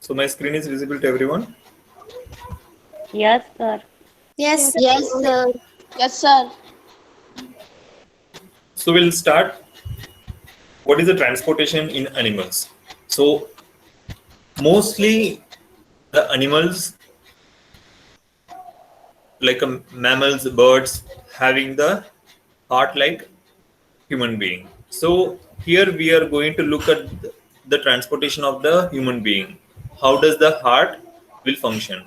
So my screen is visible to everyone. Yes, sir. Yes, sir. Yes, sir. Yes, sir. So we'll start. What is the transportation in animals? So mostly the animals like mammals, birds having the heart like human being. So here we are going to look at the transportation of the human being. How does the heart will function?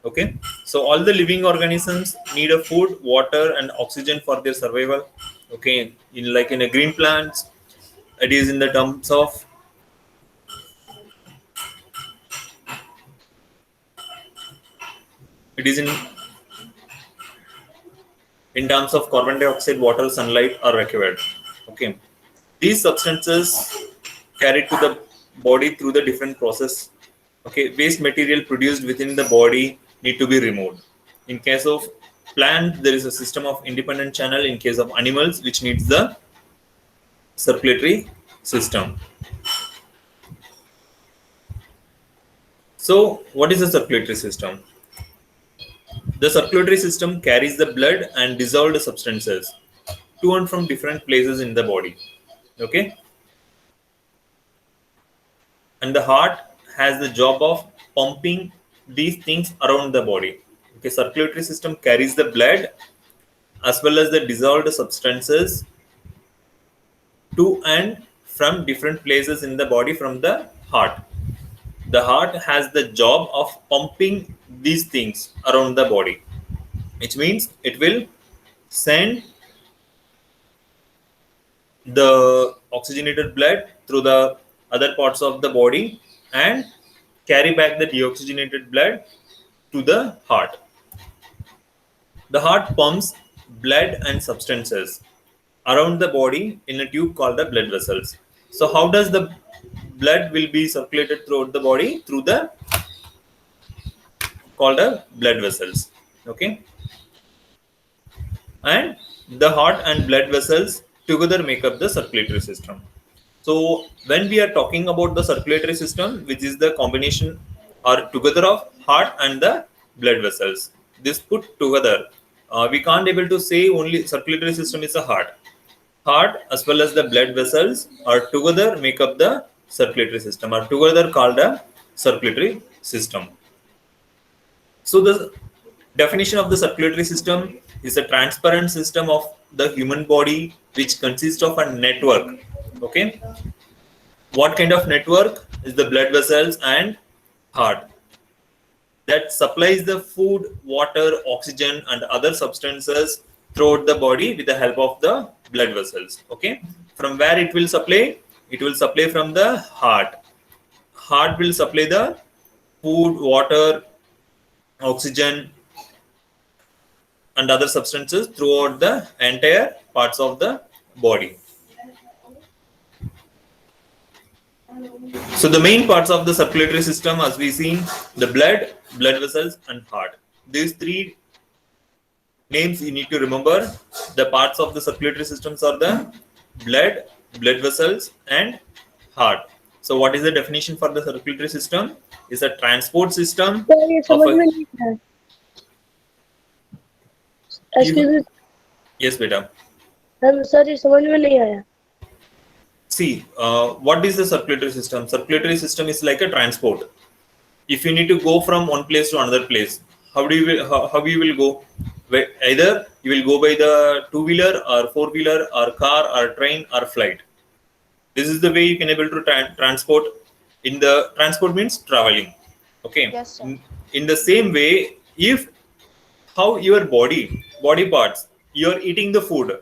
Okay, so all the living organisms need a food, water, and oxygen for their survival. Okay, in like in a green plants, it is in the terms of it is in terms of carbon dioxide, water, sunlight are required. Okay, these substances carried to the body through the different process. Okay, waste material produced within the body need to be removed. In case of plant, there is a system of independent channel. In case of animals, which needs the circulatory system. So, what is the circulatory system? The circulatory system carries the blood and dissolved substances to and from different places in the body. Okay, and the heart has the job of pumping these things around the body. Okay, circulatory system carries the blood as well as the dissolved substances to and from different places in the body from the heart. The heart has the job of pumping these things around the body, which means it will send the oxygenated blood through the other parts of the body and carry back the deoxygenated blood to the heart. The heart pumps blood and substances around the body in a tube called the blood vessels. So how does the blood will be circulated throughout the body? Through the called the blood vessels. Okay, and the heart and blood vessels together make up the circulatory system. So when we are talking about the circulatory system, which is the combination or together of heart and the blood vessels, this put together, we can't able to say only circulatory system is a heart. Heart as well as the blood vessels are together make up the circulatory system, are together called a circulatory system. So the definition of the circulatory system is a transparent system of the human body which consists of a network. Okay, what kind of network is the blood vessels and heart that supplies the food, water, oxygen, and other substances throughout the body with the help of the blood vessels. Okay, from where it will supply? It will supply from the heart. Heart will supply the food, water, oxygen, and other substances throughout the entire parts of the body. So the main parts of the circulatory system, as we seen, the blood, blood vessels, and heart. These three names you need to remember. The parts of the circulatory systems are the blood, blood vessels, and heart. So what is the definition for the circulatory system? Is a transport system sir ये of समझ a, में नहीं आया. Excuse me, yes, beta. Sir ये समझ में नहीं आया. See, what is the circulatory system? Circulatory system is like a transport. If you need to go from one place to another place, how you will go? Either you will go by the two-wheeler or four-wheeler or car or train or flight. This is the way you can able to transport. In the transport means traveling. Okay. Yes, sir. In the same way, if how your body parts, you are eating the food,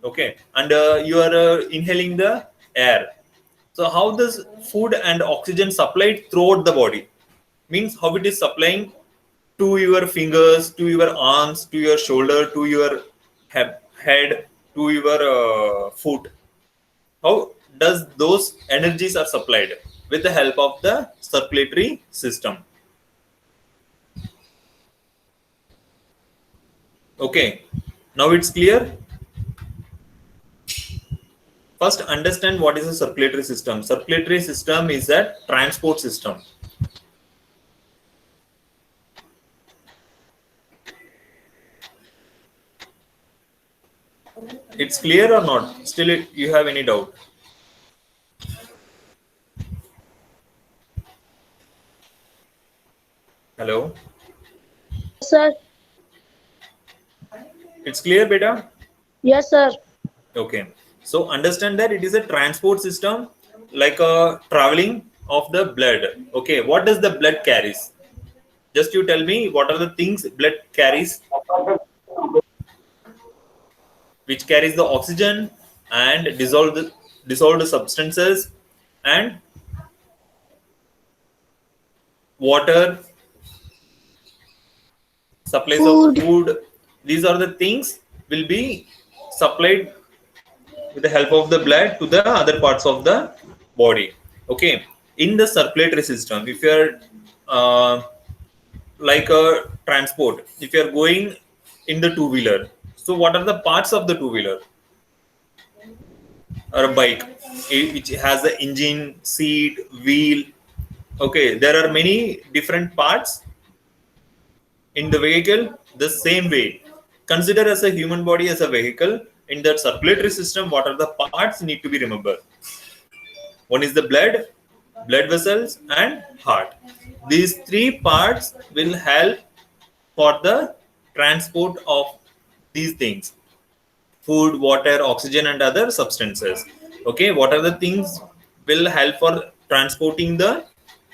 okay, and you are inhaling the air. So how does food and oxygen supplied throughout the body? Means how it is supplying to your fingers, to your arms, to your shoulder, to your head, to your foot. How does those energies are supplied? With the help of the circulatory system. Okay, now it's clear. First, understand what is a circulatory system. Circulatory system is a transport system. It's clear or not? Still, you have any doubt? Hello? Sir. It's clear, beta? Yes, sir. Okay. So understand that it is a transport system like a traveling of the blood. Okay. What does the blood carries? Just you tell me what are the things blood carries, which carries the oxygen and dissolved substances and water, supplies of food. These are the things will be supplied with the help of the blood to the other parts of the body. Okay. In the circulatory system, if you are like a transport, if you are going in the two-wheeler, so what are the parts of the two-wheeler or a bike? Which has the engine, seat, wheel. Okay, there are many different parts in the vehicle. The same way, consider as a human body as a vehicle. In the circulatory system, what are the parts need to be remembered? One is the blood vessels and heart. These three parts will help for the transport of these things: food, water, oxygen, and other substances. Okay, what are the things will help for transporting the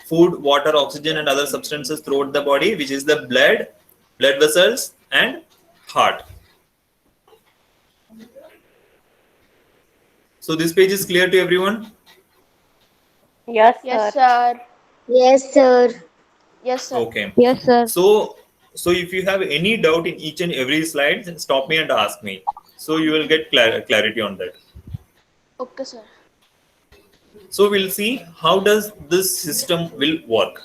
food, water, oxygen, and other substances throughout the body, which is the blood vessels, and heart. So this page is clear to everyone? Yes, Yes, sir. Yes, sir. Yes, sir. Okay. Yes, sir. So if you have any doubt in each and every slide, then stop me and ask me. So you will get clarity on that. Okay, sir. So we'll see how does this system will work.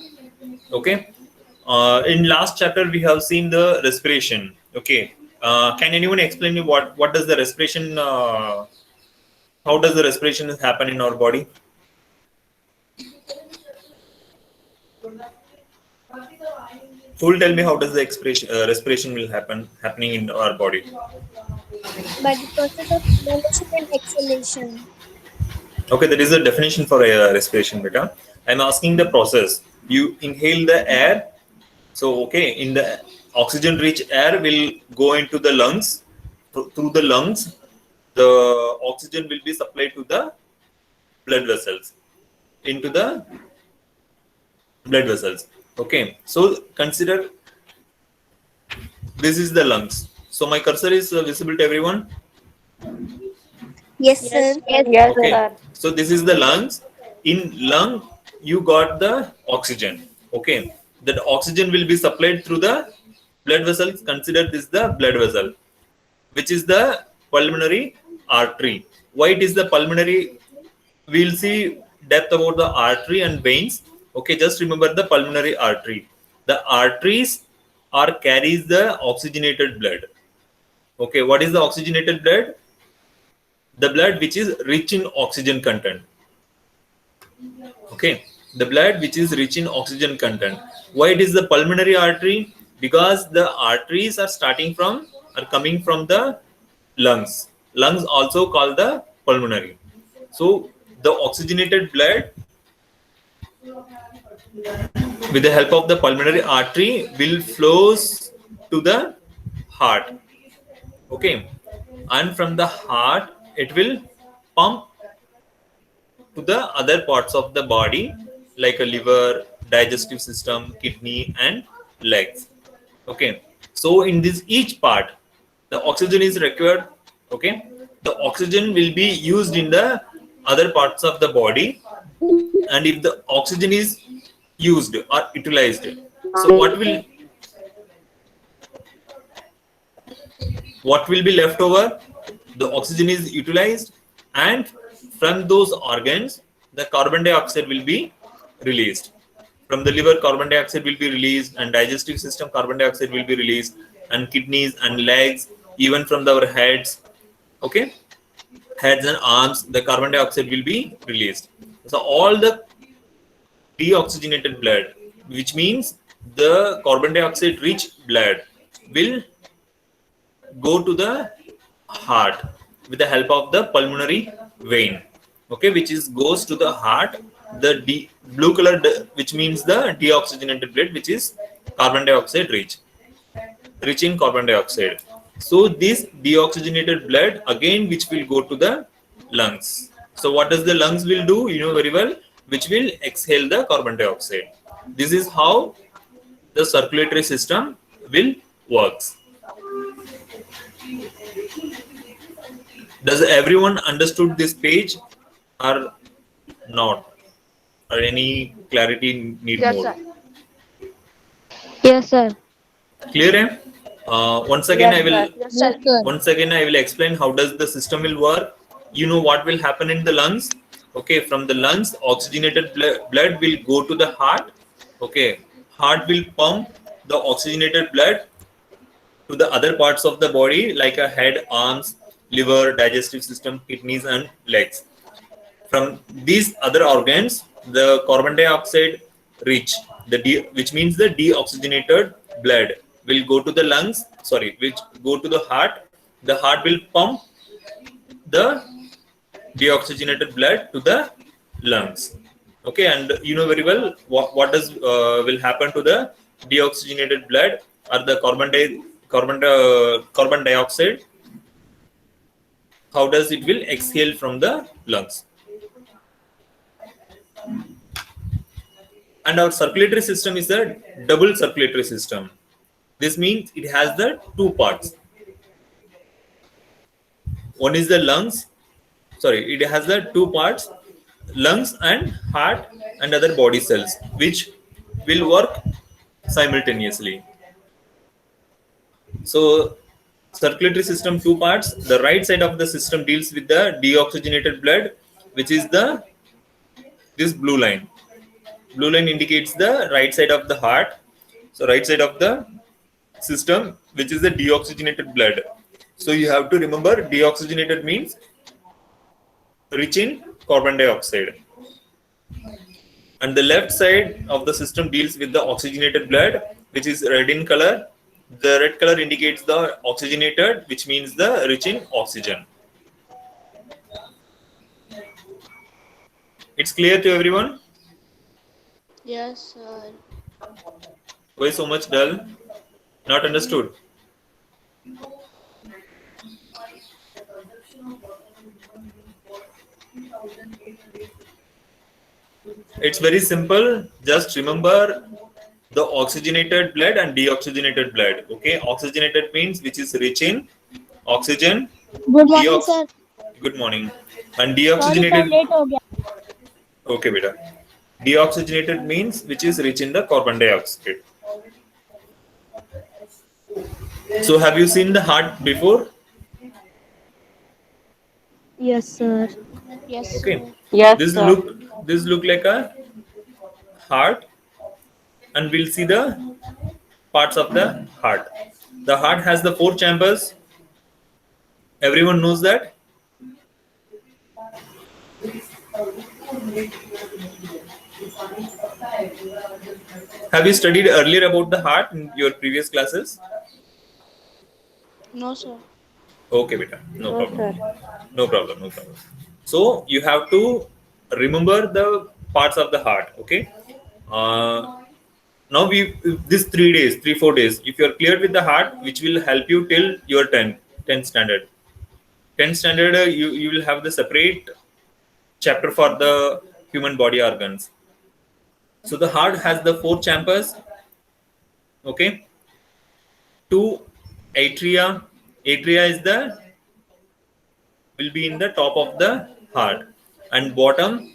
Okay. In last chapter we have seen the respiration. Okay. Can anyone explain me what does the respiration? How does the respiration happen in our body? Who will tell me how does the respiration will happening in our body? By the process of inhalation and exhalation. Okay, there is a definition for respiration, beta. I'm asking the process. You inhale the air. So, okay, in the oxygen-rich air will go into the lungs. Through the lungs, the oxygen will be supplied to the blood vessels. Into the blood vessels. Okay, so consider this is the lungs. So my cursor is visible to everyone. Yes, sir. Yes, Okay, sir. so this is the lungs. In lung, you got the oxygen. Okay, that oxygen will be supplied through the blood vessels. Consider this the blood vessel, which is the pulmonary artery. Why it is the pulmonary? We'll see depth about the artery and veins. Okay, just remember the pulmonary artery. The arteries are carries the oxygenated blood. Okay, what is the oxygenated blood? The blood which is rich in oxygen content. Okay, the blood which is rich in oxygen content. Why it is the pulmonary artery? Because the arteries are coming from the lungs. Lungs also called the pulmonary. So the oxygenated blood with the help of the pulmonary artery will flows to the heart. Okay, and from the heart it will pump to the other parts of the body like a liver, digestive system, kidney, and legs. Okay, so in this each part the oxygen is required. Okay, the oxygen will be used in the other parts of the body, and if the oxygen is used or utilized, so what will be left over? The oxygen is utilized, and from those organs the carbon dioxide will be released. From the liver carbon dioxide will be released, and digestive system carbon dioxide will be released, and kidneys and legs, even from our heads. Okay, heads and arms, the carbon dioxide will be released. So all the deoxygenated blood, which means the carbon dioxide rich blood, will go to the heart. with the help of the pulmonary vein, okay, which is goes to the heart. The blue color, which means the deoxygenated blood, which is carbon dioxide rich in carbon dioxide. So this deoxygenated blood again, which will go to the lungs. So what does the lungs will do? You know very well, which will exhale the carbon dioxide. This is how the circulatory system will works. Does everyone understood this page or not? Or any clarity need Yes, more? sir. Yes, sir. Clear? Once again, Yes, I will sir. Yes, sir. once again I will explain how does the system will work. You know what will happen in the lungs. Okay, from the lungs, oxygenated blood will go to the heart. Okay, heart will pump the oxygenated blood to the other parts of the body like a head, arms, liver, digestive system, kidneys, and legs. From these other organs, the carbon dioxide rich, which means the deoxygenated blood will go to the lungs, which go to the heart. The heart will pump the deoxygenated blood to the lungs. Okay, and you know very well what does will happen to the deoxygenated blood or the carbon dioxide. How does it will exhale from the lungs? And our circulatory system is a double circulatory system. This means it has the two parts. One is the lungs. It has the two parts, lungs and heart and other body cells, which will work simultaneously. So circulatory system two parts. The right side of the system deals with the deoxygenated blood, which is this blue line. Blue line indicates the right side of the heart. So right side of the system, which is the deoxygenated blood. So you have to remember deoxygenated means rich in carbon dioxide. And the left side of the system deals with the oxygenated blood, which is red in color. The red color indicates the oxygenated, which means the rich in oxygen. It's clear to everyone? Yes, sir. Why so much dull? Not understood? It's very simple. Just remember the oxygenated blood and deoxygenated blood. Okay, oxygenated means which is rich in oxygen. Good morning, sir. Good morning. And Sorry, sir, deoxygenated. late हो गया. Okay, beta. Deoxygenated means which is rich in the carbon dioxide. So have you seen the heart before? Yes, sir. Yes, Okay. sir. Yes, This sir. look like a heart, and we'll see the parts of the heart. The heart has the 4 chambers. Everyone knows that. Have you studied earlier about the heart in your previous classes? No, sir. Okay, beta. No No, problem. sir. No problem. No problem. So you have to remember the parts of the heart. Okay. Now this 3 4 days. If you are clear with the heart, which will help you till your 10th standard. 10th standard, you will have the separate chapter for the human body organs. So the heart has the 4 chambers. Okay. 2 atria. Atria will be in the top of the heart, and bottom,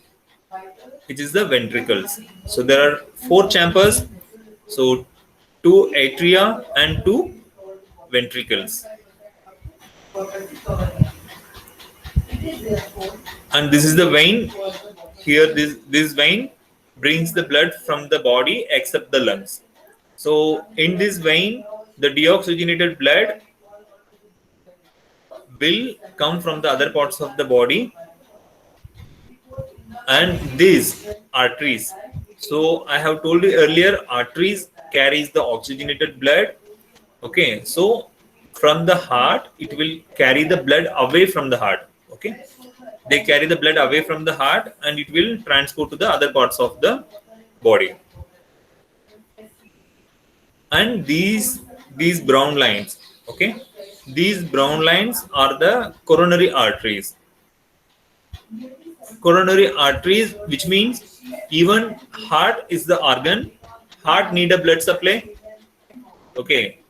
which is the ventricles. So there are 4 chambers. So 2 atria and 2 ventricles. And this is the vein. Here this vein brings the blood from the body except the lungs. So in this vein, the deoxygenated blood will come from the other parts of the body, and these arteries. So I have told you earlier, arteries carries the oxygenated blood. Okay, so from the heart, it will carry the blood away from the heart. Okay, they carry the blood away from the heart and it will transport to the other parts of the body. And these brown lines, okay, these brown lines are the coronary arteries. Coronary arteries, which means even heart is the organ, heart need a blood supply. Okay,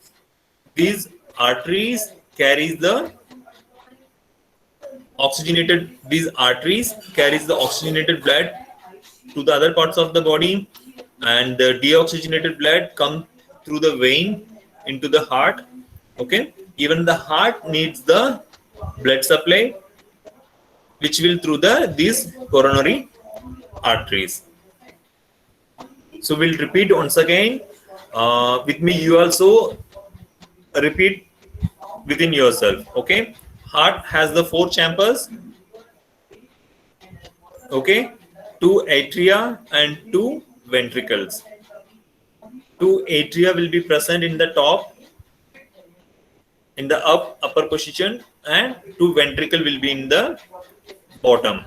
these arteries carries the these arteries carries the oxygenated blood to the other parts of the body, and the deoxygenated blood comes through the vein into the heart. Okay, even the heart needs the blood supply, which will through these coronary arteries. So we'll repeat once again. With me, you also repeat within yourself. Okay, heart has the 4 chambers. Okay, 2 atria and 2 ventricles. 2 atria will be present in the top, in the upper position, and 2 ventricle will be in the bottom.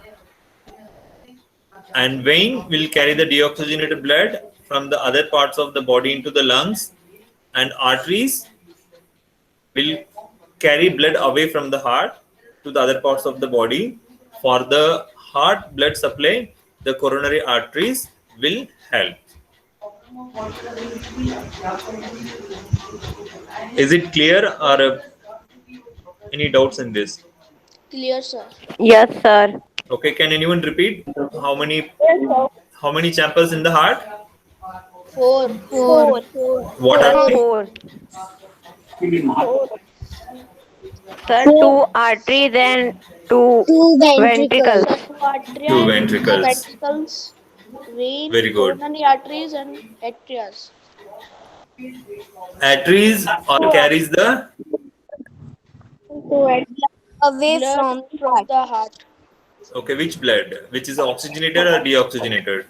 And vein will carry the deoxygenated blood from the other parts of the body into the lungs, and arteries will carry blood away from the heart to the other parts of the body. For the heart blood supply, the coronary arteries will help. Is it clear, or any doubts in this? Clear, sir. Yes, sir. Okay, can anyone repeat how many chambers in the heart? 4. What are they? 4. Sir, 2 arteries and 2 Two ventricles. ventricles. Sir, 2 arteries, 2 ventricles. ventricles, vein, Very good. coronary arteries, and atrias. Arteries or carries the Away Blood from from the heart. okay, which blood? Which is oxygenated or deoxygenated?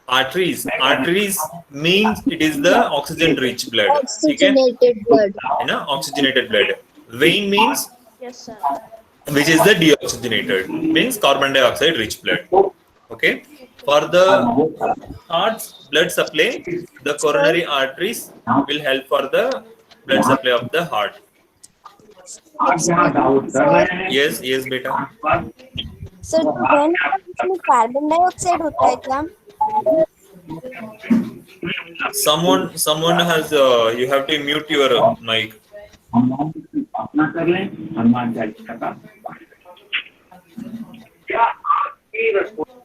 Arteries. Arteries means it is the oxygen rich blood. Okay? oxygenated blood. Oxygenated blood. Vein means Yes, sir. which is the deoxygenated, means carbon dioxide rich blood. Okay, for the heart's blood supply, the coronary arteries will help for the blood supply of the heart. Yes, beta. Sir when इसमें carbon dioxide होता है क्या? Someone has you have to mute your mic. अपना कर लें हनुमान चालीसा का क्या आपकी response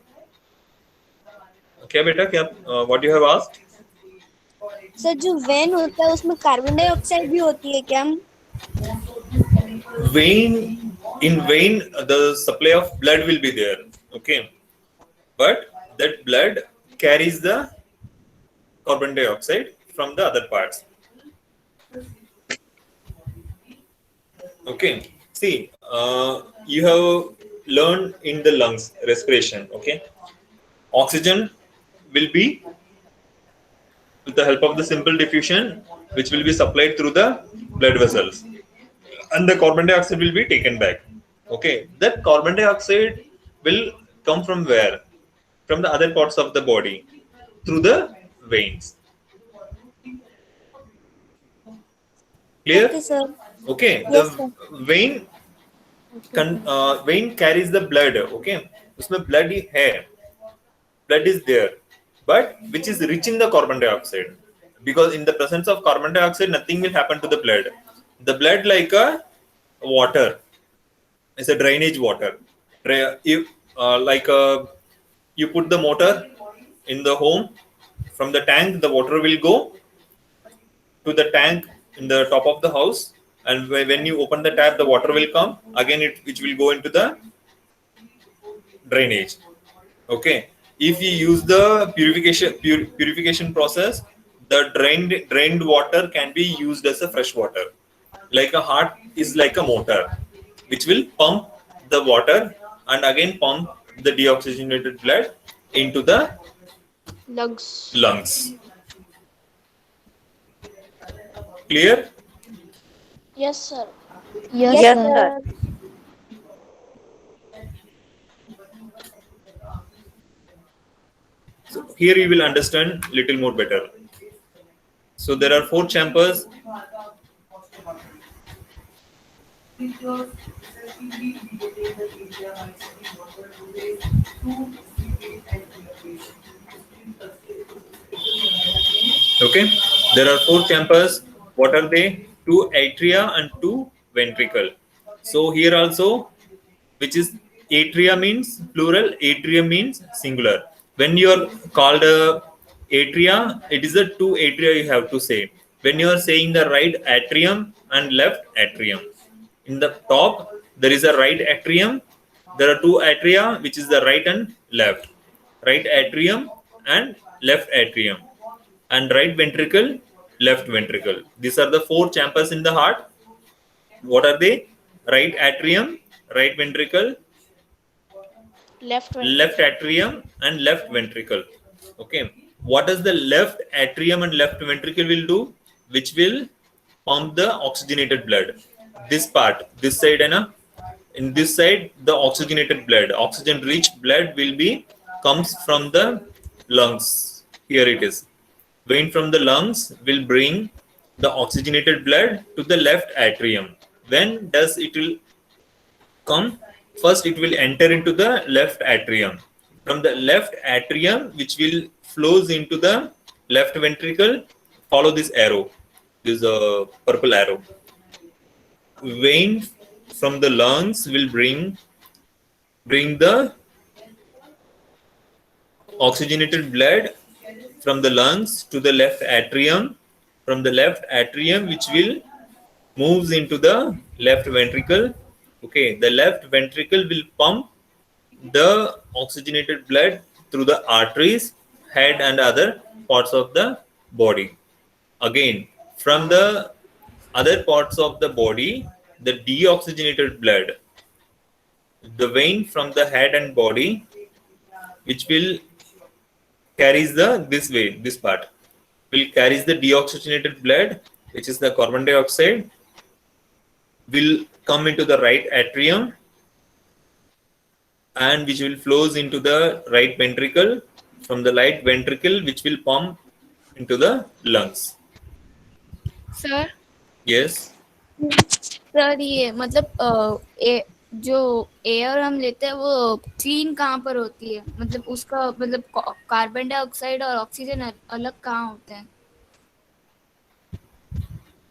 क्या बेटा, क्या what you have asked? Sir जो वेन होता है उसमें कार्बन डाइऑक्साइड भी होती है क्या? In vein the supply of blood will be there. Okay, but that blood carries the carbon dioxide from the other parts. Okay, see, you have learned in the lungs respiration. Okay, oxygen will be with the help of the simple diffusion, which will be supplied through the blood vessels, and the carbon dioxide will be taken back. Okay, that carbon dioxide will come from where? From the other parts of the body through the veins. Clear? Okay, sir. Okay, Yes, the vein vein carries the blood. Okay, उसमें blood ही है, blood is there, but which is rich in the carbon dioxide, because in the presence of carbon dioxide nothing will happen to the blood. The blood like a water, it's a drainage water. If you put the motor in the home, from the tank the water will go to the tank in the top of the house, and when you open the tap the water will come again, which will go into the drainage. Okay, if you use the purification process, the drained water can be used as a fresh water. Like a heart is like a motor which will pump the water and again pump the deoxygenated blood into the Lungs. Lungs. Clear? Yes, sir. Yes, sir. So here you will understand little more better. So there are 4 chambers. Okay, there are 4 chambers. What are they? 2 atria and 2 ventricle. So here also, which is atria means plural, atrium means singular. When you are called atria, it is a 2 atria you have to say. When you are saying the right atrium and left atrium, in the top there is a right atrium. There are 2 atria, which is the right and left. Right atrium and left atrium, and right ventricle, left ventricle. These are the 4 chambers in the heart. What are they? Right atrium, right ventricle, Left left ventricle. atrium, and left ventricle. Okay. What does the left atrium and left ventricle will do? Which will pump the oxygenated blood. This part, this side, and in this side, the oxygenated blood, oxygen-rich blood will be comes from the lungs. Here it is. Vein from the lungs will bring the oxygenated blood to the left atrium. When does it will come? First, it will enter into the left atrium. From the left atrium, which will flows into the left ventricle, follow this arrow, this purple arrow. Vein from the lungs will bring the oxygenated blood from the lungs to the left atrium. From the left atrium, which will moves into the left ventricle. Okay, the left ventricle will pump the oxygenated blood through the arteries, head, and other parts of the body. Again, from the other parts of the body, the deoxygenated blood, the vein from the head and body, which will carries the this way, this part will carries the deoxygenated blood, which is the carbon dioxide, will come into the right atrium, and which will flows into the right ventricle. From the right ventricle, which will pump into the lungs. Sir Yes. Sir ये मतलब जो air हम लेते हैं वो clean कहाँ पर होती है, मतलब उसका मतलब कार्बन डाइऑक्साइड और ऑक्सीजन अलग कहाँ होते हैं?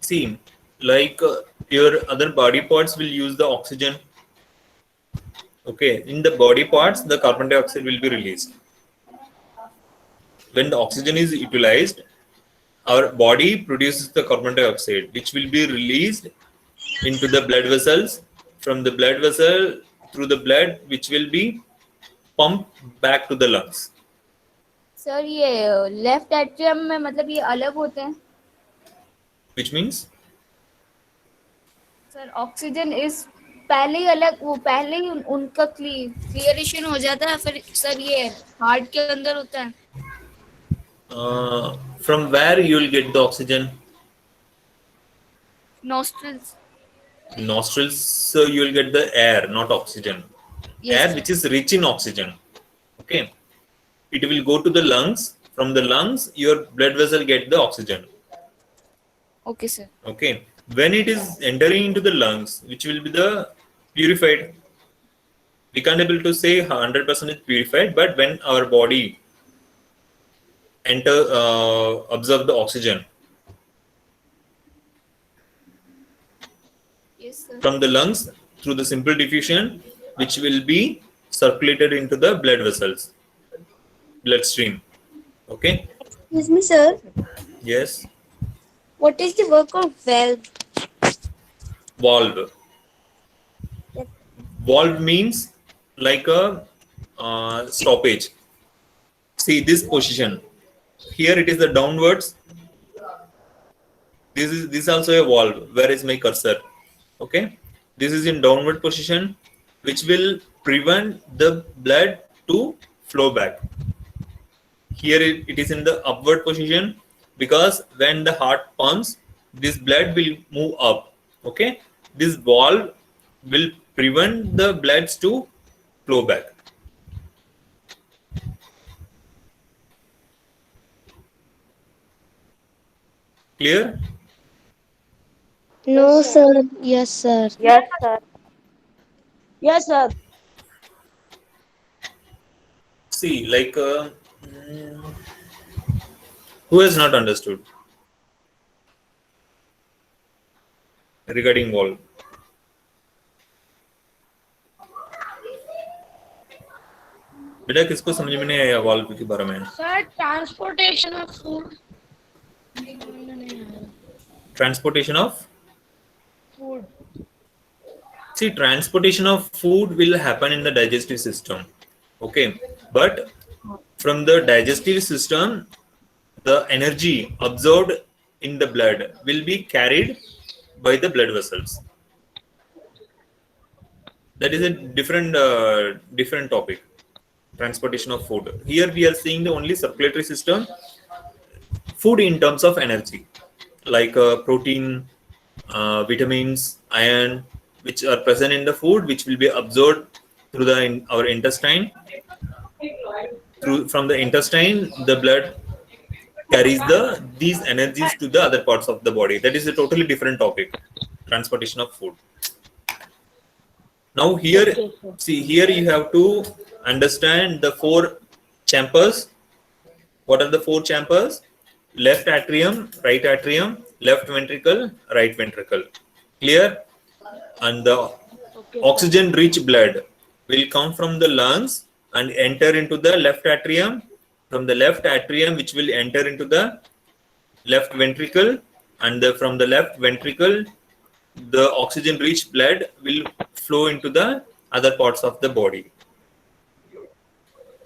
See, like your other body parts will use the oxygen. Okay, in the body parts, the carbon dioxide will be released. When the oxygen is utilized, our body produces the carbon dioxide, which will be released into the blood vessels. From the blood vessel through the blood, which will be pumped back to the lungs. Sir ये left atrium में मतलब ये अलग होते हैं? Which means? Sir oxygen is पहले ही अलग, वो पहले ही उनका क्लियरेशन हो जाता है, फिर सर ये हार्ट के अंदर होता है? From where you will get the oxygen? Nostrils. Nostrils, so you will get the air, not oxygen. Yes, air sir. which is rich in oxygen. Okay, it will go to the lungs. From the lungs, your blood vessel get the oxygen. Okay, sir. Okay, when it is entering into the lungs, which will be the purified, we can't able to say 100% is purified, but when our body absorb the oxygen Yes, sir. from the lungs through the simple diffusion, which will be circulated into the blood vessels, bloodstream. Okay. Excuse me, sir. Yes. What is the work of valve? Valve. Valve means like a stoppage. See this position. Here it is the downwards. This is also a valve. Where is my cursor? Okay. This is in downward position, which will prevent the blood to flow back. here it is in the upward position, because when the heart pumps, this blood will move up. Okay, this valve will prevent the bloods to flow back. Clear? No, sir. Yes, sir. Yes, sir. Yes, sir. See, like, who has not understood regarding valve? बेटा किसको समझ में नहीं आया valve के बारे में? Sir, transportation of food. Transportation of? Food. See, transportation of food will happen in the digestive system. Okay, but from the digestive system, the energy absorbed in the blood will be carried by the blood vessels. That is a different topic. Transportation of food. Here we are seeing the only circulatory system. Food in terms of energy, like protein, vitamins, iron, which are present in the food, which will be absorbed through our intestine. From the intestine, the blood carries these energies to the other parts of the body. That is a totally different topic. Transportation of food. Now here, see, here you have to understand the 4 chambers. What are the 4 chambers? Left atrium, right atrium, left ventricle, right ventricle. Clear? And the oxygen-rich blood will come from the lungs and enter into the left atrium. From the left atrium, which will enter into the left ventricle, and from the left ventricle, the oxygen-rich blood will flow into the other parts of the body.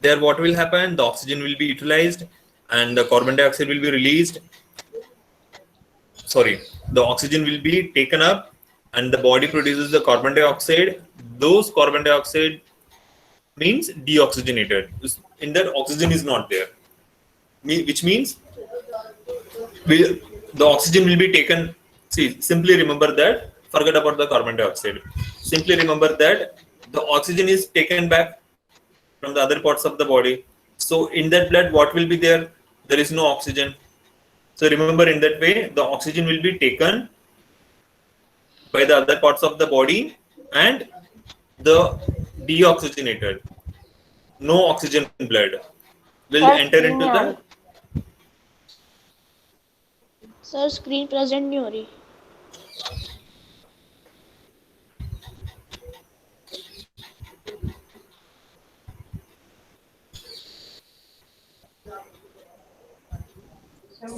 There, what will happen? The oxygen will be utilized, and the carbon dioxide will be released. Sorry, the oxygen will be taken up, and the body produces the carbon dioxide. Those carbon dioxide means deoxygenated. In that, oxygen is not there, which means the oxygen will be taken. See, simply remember that. Forget about the carbon dioxide. Simply remember that the oxygen is taken back from the other parts of the body. So in that blood, what will be there? There is no oxygen. So remember, in that way, the oxygen will be taken by the other parts of the body and the deoxygenated, no oxygen blood will enter into the. Sir, screen present नहीं हो रही.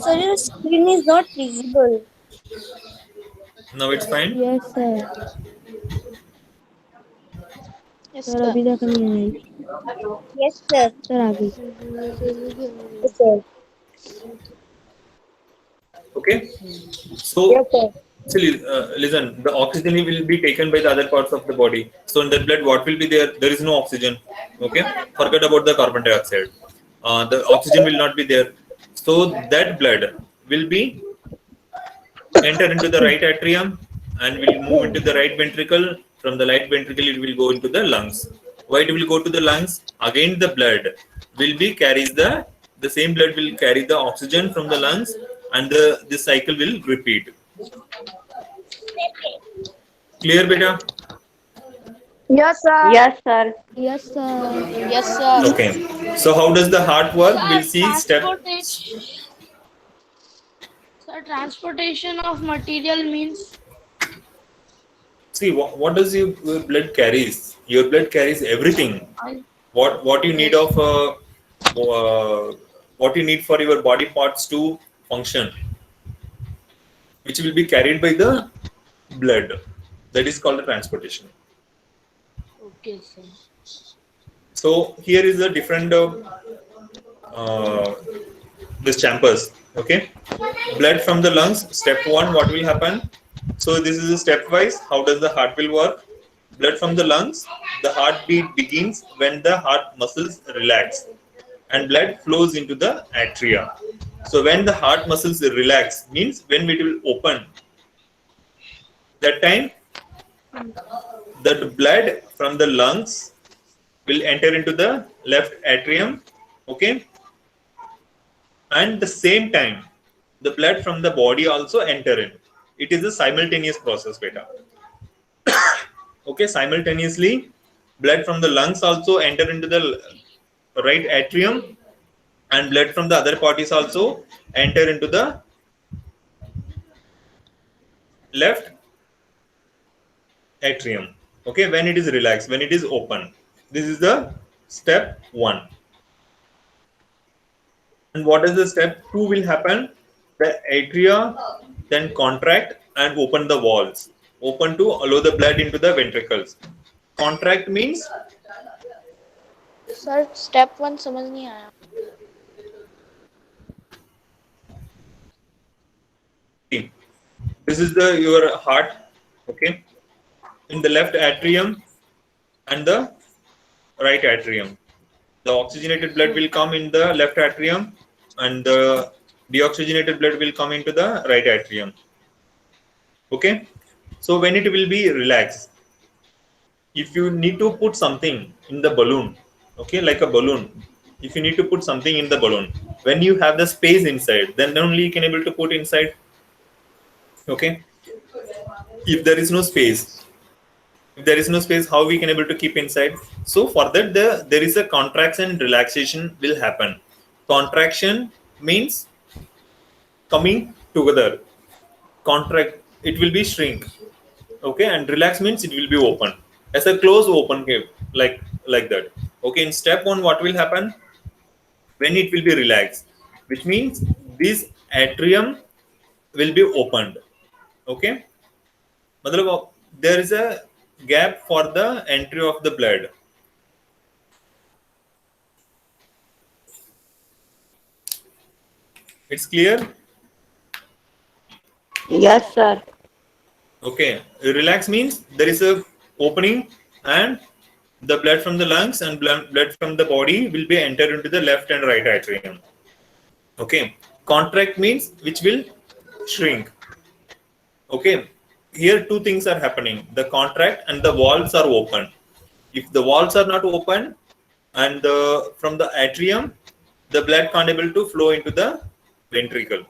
Sir, your screen is not visible. Now it's fine. Yes, sir. Yes, sir sir. अभी तक नहीं आई. Yes, sir. Sir आ गई. Yes, sir. Okay. So listen, the oxygen will be taken by the other parts of the body. So in the blood, what will be there? There is no oxygen. Okay. Forget about the carbon dioxide. The oxygen will not be there. So that blood will be enter into the right atrium and will move into the right ventricle. From the right ventricle, it will go into the lungs. Why it will go to the lungs? Again, the blood will be carries the same blood will carry the oxygen from the lungs, and this cycle will repeat. Clear, beta? Yes, sir. Yes, sir. Yes, sir. Yes, sir. Okay. So how does the heart work? We'll see step. Sir, transportation of material means. See, what does your blood carries? Your blood carries everything. What you need of what you need for your body parts to function, which will be carried by the blood. That is called the transportation. Okay, sir. So here is a different this chambers. Okay, blood from the lungs. Step 1, what will happen? So this is a stepwise. How does the heart will work? Blood from the lungs. The heartbeat begins when the heart muscles relax. and blood flows into the atria. So when the heart muscles relax, means when it will open, that time the blood from the lungs will enter into the left atrium, okay, and the same time the blood from the body also enter in. It is a simultaneous process, beta. Okay, simultaneously blood from the lungs also enter into the right atrium, and blood from the other parties also enter into the left atrium. Okay, when it is relaxed, when it is open. This is the step 1. And what is the step 2 will happen? The atria then contract and open the walls. Open to allow the blood into the ventricles. Contract means sir step 1 समझ नहीं आया. this is your heart, okay, in the left atrium and the right atrium. The oxygenated blood will come in the left atrium and the deoxygenated blood will come into the right atrium. Okay, so when it will be relaxed, if you need to put something in the balloon, okay, like a balloon, if you need to put something in the balloon, when you have the space inside, then only you can able to put inside. Okay, if there is no space, how we can able to keep inside? So for that there is a contraction and relaxation will happen. Contraction means coming together, contract, it will be shrink, okay, and relax means it will be open, as a close open cave, like that. Okay, in step 1 what will happen? When it will be relaxed, which means this atrium will be opened. Okay, matlab there is a gap for the entry of the blood. It's clear? Yes, sir. Okay, relax means there is a opening and the blood from the lungs and blood from the body will be entered into the left and right atrium. Okay, contract means which will shrink. Okay, here 2 things are happening, the contract and the walls are open. If the walls are not open and from the atrium, the blood can't able to flow into the ventricle.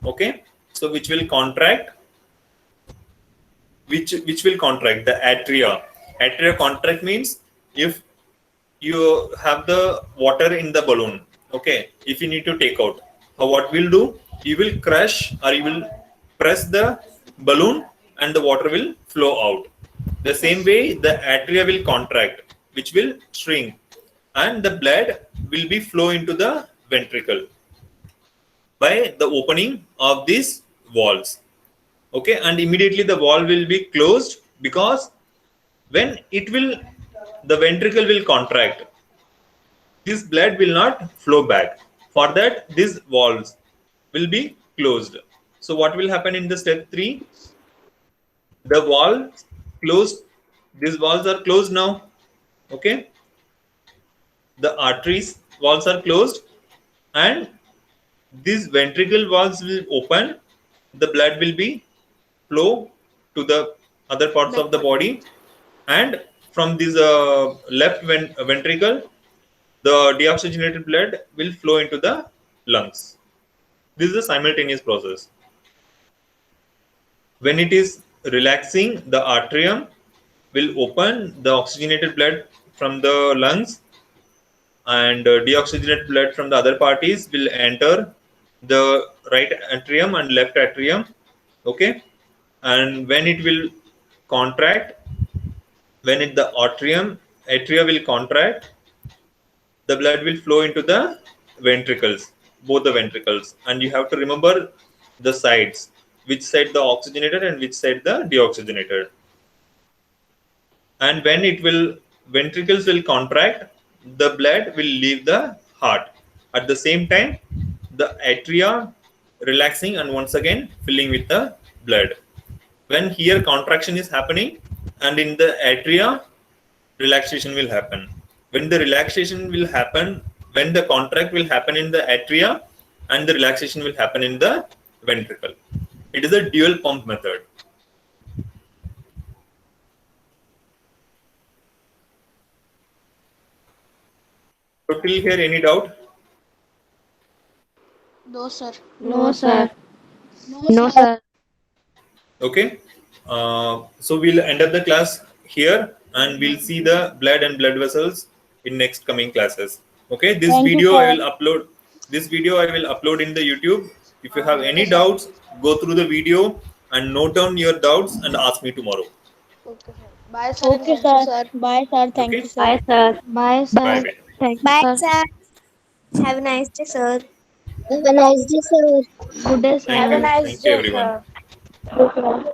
Okay, so which will contract, which will contract? The atria. Atria contract means if you have the water in the balloon, okay, if you need to take out, what will do? You will crush or you will press the balloon and the water will flow out. The same way the atria will contract, which will shrink, and the blood will be flow into the ventricle by the opening of these walls. Okay, and immediately the wall will be closed, because when it will, the ventricle will contract, this blood will not flow back. For that, these walls will be closed. So what will happen in the step 3? The wall closed, these walls are closed now. Okay, the arteries walls are closed and these ventricle walls will open, the blood will be flow to the other parts of the body, and from this left ventricle, the deoxygenated blood will flow into the lungs. This is a simultaneous process. When it is relaxing, the atrium will open, the oxygenated blood from the lungs and deoxygenated blood from the other parties will enter the right atrium and left atrium. Okay, and when it will contract, when the atria will contract, the blood will flow into the ventricles, both the ventricles, and you have to remember the sides, which side the oxygenated and which side the deoxygenated. And when it will, ventricles will contract, the blood will leave the heart. At the same time, the atria relaxing and once again filling with the blood. When here contraction is happening and in the atria, relaxation will happen. When the relaxation will happen, when the contract will happen in the atria and the relaxation will happen in the ventricle. It is a dual pump method. So till here, any doubt? No, sir. No, sir. No, sir. Okay. So we'll end up the class here, and we'll see the blood and blood vessels in next coming classes. Okay. This Thank you, video I sir. will upload. This video I will upload in the YouTube. If you have any doubts, go through the video and note down your doubts and ask me tomorrow. Okay, sir. Bye, sir. and Okay, thank you, sir. Bye, sir. Thank Okay. you, sir. Bye, sir. Bye, sir. Bye. Bye. Thank you, Bye, sir. sir. Have a nice day, sir. Have a nice day, sir. Good day, sir. Thank you. Thank you, everyone. Good day.